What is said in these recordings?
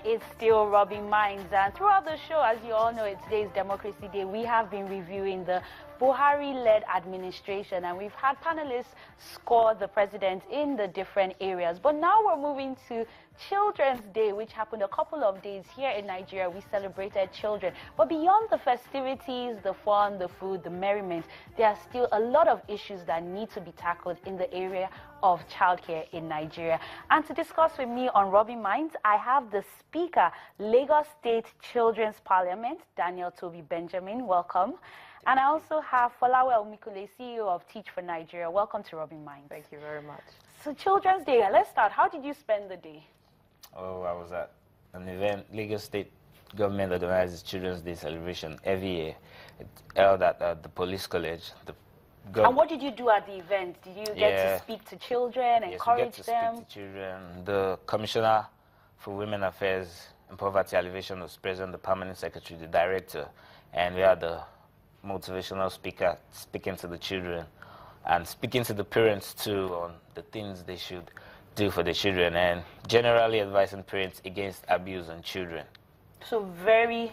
It's still Rubbin Minds, and throughout the show, as you all know, today is Democracy Day. We have been reviewing the Buhari-led administration, and we've had panelists score the president in the different areas. But now we're moving to Children's Day, which happened a couple of days here in Nigeria. We celebrated children. But beyond the festivities, the fun, the food, the merriment, there are still a lot of issues that need to be tackled in the area of childcare in Nigeria. And to discuss with me on Rubbin Minds, I have the Speaker, Lagos State Children's Parliament, Daniel Toby Benjamin. Welcome. And I also have Folawe Omikule, CEO of Teach for Nigeria. Welcome to Rubbin Minds. Thank you very much. So Children's Day, let's start. How did you spend the day? Oh, I was at an event. Lagos State government organizes Children's Day celebration every year. It's held at the police college. And what did you do at the event? Did you get to speak to children, encourage them? Speak to children. The Commissioner for Women Affairs and Poverty Alleviation was present, the Permanent Secretary, the Director, and we had the motivational speaker speaking to the children and speaking to the parents too on the things they should do for the children and generally advising parents against abuse on children. So very,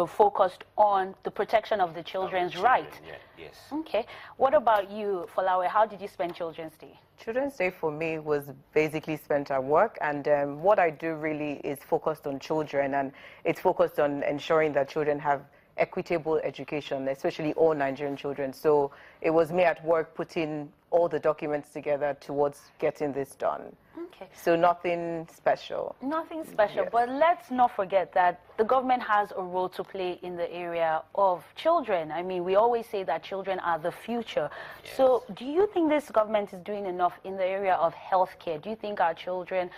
focused on the protection of the children's rights. Yeah, yes. Okay. What about you, Folawe? How did you spend Children's Day? Children's Day for me was basically spent at work, and what I do really is focused on children, and it's focused on ensuring that children have equitable education, especially all Nigerian children. So it was me at work putting all the documents together towards getting this done. Okay. So nothing special. Nothing special, Yes. but let's not forget that the government has a role to play in the area of children. I mean, we always say that children are the future. Yes. So do you think this government is doing enough in the area of healthcare? Do you think our children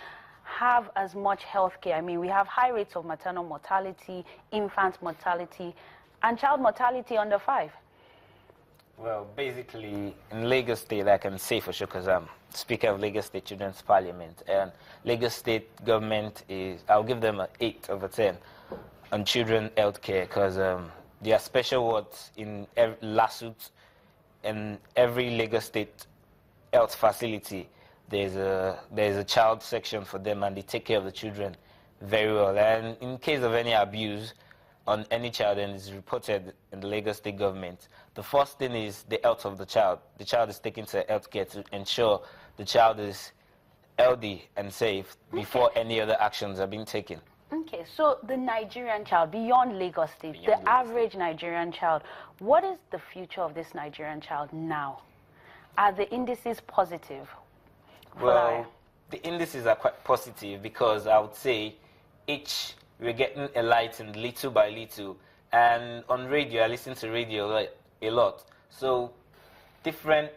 have as much health care? I mean, we have high rates of maternal mortality, infant mortality, and child mortality under 5. Well, basically, in Lagos State, I can say for sure because I'm Speaker of Lagos State Children's Parliament, and Lagos State government is, I'll give them an 8 over 10 on children health care because there are special wards in lawsuits in every Lagos State health facility. There's a child section for them, and they take care of the children very well. And in case of any abuse on any child and is reported in the Lagos State government, the first thing is the health of the child. The child is taken to health care to ensure the child is healthy and safe before any other actions are being taken. Okay, so the Nigerian child, beyond Lagos State, the average Nigerian child, what is the future of this Nigerian child now? Are the indices positive? Well, the indices are quite positive because I would say we're getting enlightened little by little. And on radio, I listen to radio a lot. So different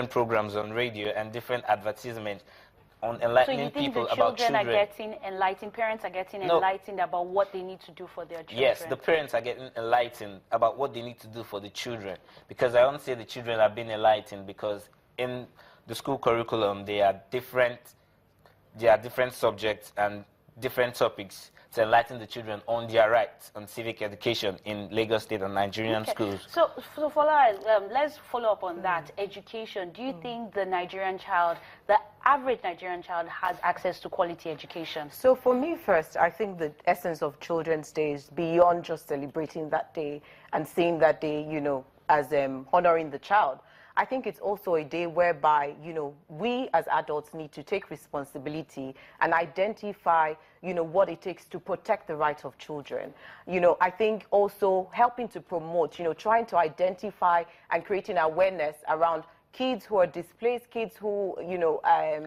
programs on radio and different advertisements on enlightening people about children. So you think the children are getting enlightened, parents are getting enlightened about what they need to do for their children? Yes, the parents are getting enlightened about what they need to do for the children. Because I won't say the children are being enlightened because in the school curriculum, there are different subjects and different topics to enlighten the children on their rights on civic education in Lagos State and Nigerian schools. So let's follow up on that. Education. Do you think the Nigerian child, the average Nigerian child, has access to quality education? So for me first, I think the essence of Children's Day is beyond just celebrating that day and seeing that day, as honoring the child. I think it's also a day whereby, we as adults need to take responsibility and identify, what it takes to protect the rights of children. I think also helping to promote, trying to identify and creating awareness around kids who are displaced, kids who,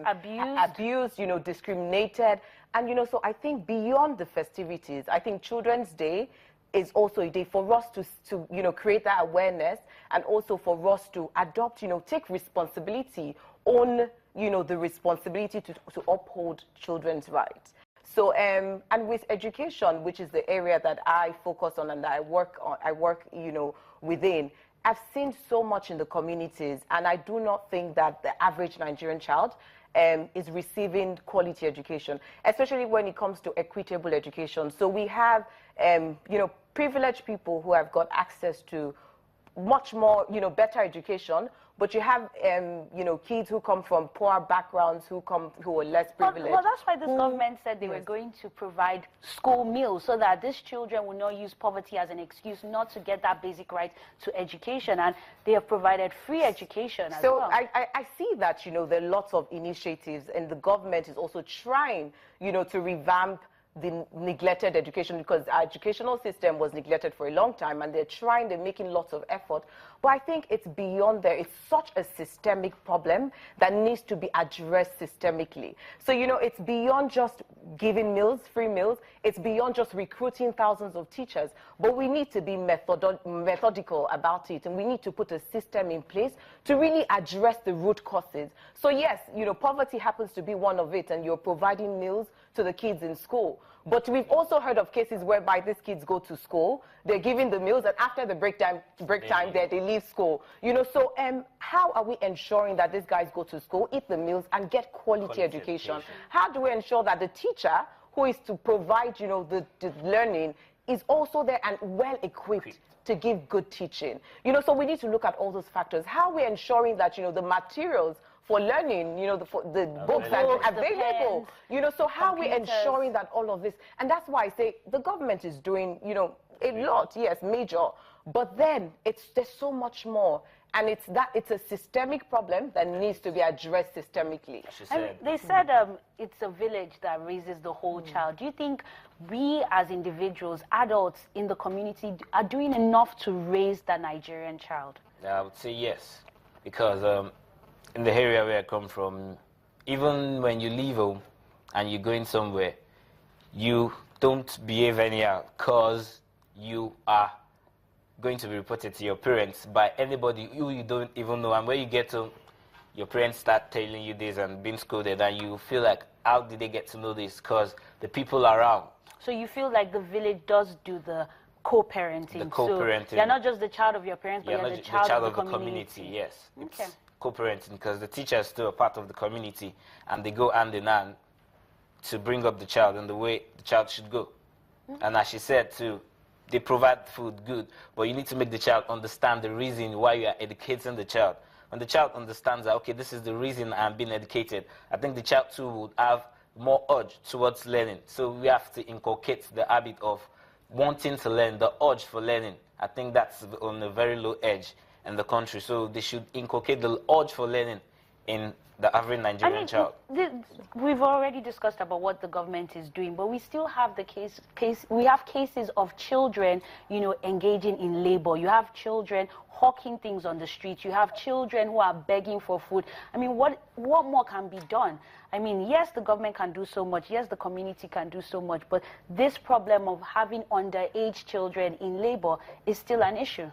abused, discriminated. And, so I think beyond the festivities, I think Children's Day is also a day for us to create that awareness and also for us to adopt, take responsibility on, the responsibility to uphold children's rights. So, and with education, which is the area that I focus on and that I work, within, I've seen so much in the communities, and I do not think that the average Nigerian child is receiving quality education, especially when it comes to equitable education. So we have, privileged people who have got access to much more, better education, but you have, you know, kids who come from poor backgrounds, who are less privileged. Well, that's why this government said they were going to provide school meals so that these children will not use poverty as an excuse not to get that basic right to education, and they have provided free education as well. So I see that, you know, there are lots of initiatives, and the government is also trying, you know, to revamp the neglected education, because our educational system was neglected for a long time, and they're making lots of effort. But I think it's beyond there. It's such a systemic problem that needs to be addressed systemically. So, you know, it's beyond just giving meals, free meals. It's beyond just recruiting thousands of teachers. But we need to be methodical about it, and we need to put a system in place to really address the root causes. So, yes, you know, poverty happens to be one of it, and you're providing meals to the kids in school. But we've also heard of cases whereby these kids go to school, they're given the meals, and after the break time, they leave school. You know, so how are we ensuring that these guys go to school, eat the meals, and get quality education? How do we ensure that the teacher who is to provide, you know, the learning is also there and well-equipped to give good teaching? You know, so we need to look at all those factors. How are we ensuring that, you know, the materials for learning, you know, the books that are available, you know, so how are we ensuring that all of this? And that's why I say the government is doing, you know, a lot, yes, major, but then there's so much more. And it's a systemic problem that needs to be addressed systemically. They said it's a village that raises the whole child. Do you think we as individuals, adults in the community, are doing enough to raise the Nigerian child? I would say yes, because in the area where I come from, even when you leave home and you're going somewhere, you don't behave anyhow because you are going to be reported to your parents by anybody who you don't even know. And when you get home, your parents start telling you this and being scolded, and you feel like, how did they get to know this? Because the people around. So you feel like the village does do the co-parenting. The co-parenting. So you're not just the child of your parents, but you're the child of the community. Yes. Okay. It's co-parenting, because the teacher is still a part of the community, and they go hand in hand to bring up the child in the way the child should go. And as she said too, they provide food, good, but you need to make the child understand the reason why you are educating the child. When the child understands that, okay, this is the reason I'm being educated, I think the child too would have more urge towards learning. So we have to inculcate the habit of wanting to learn, the urge for learning. I think that's on a very low edge in the country. So they should inculcate the urge for learning in the average Nigerian child. We've already discussed about what the government is doing, but we still have the we have cases of children, you know, engaging in labor. You have children hawking things on the street. You have children who are begging for food. I mean, what more can be done? I mean, yes, the government can do so much. Yes, the community can do so much. But this problem of having underage children in labor is still an issue.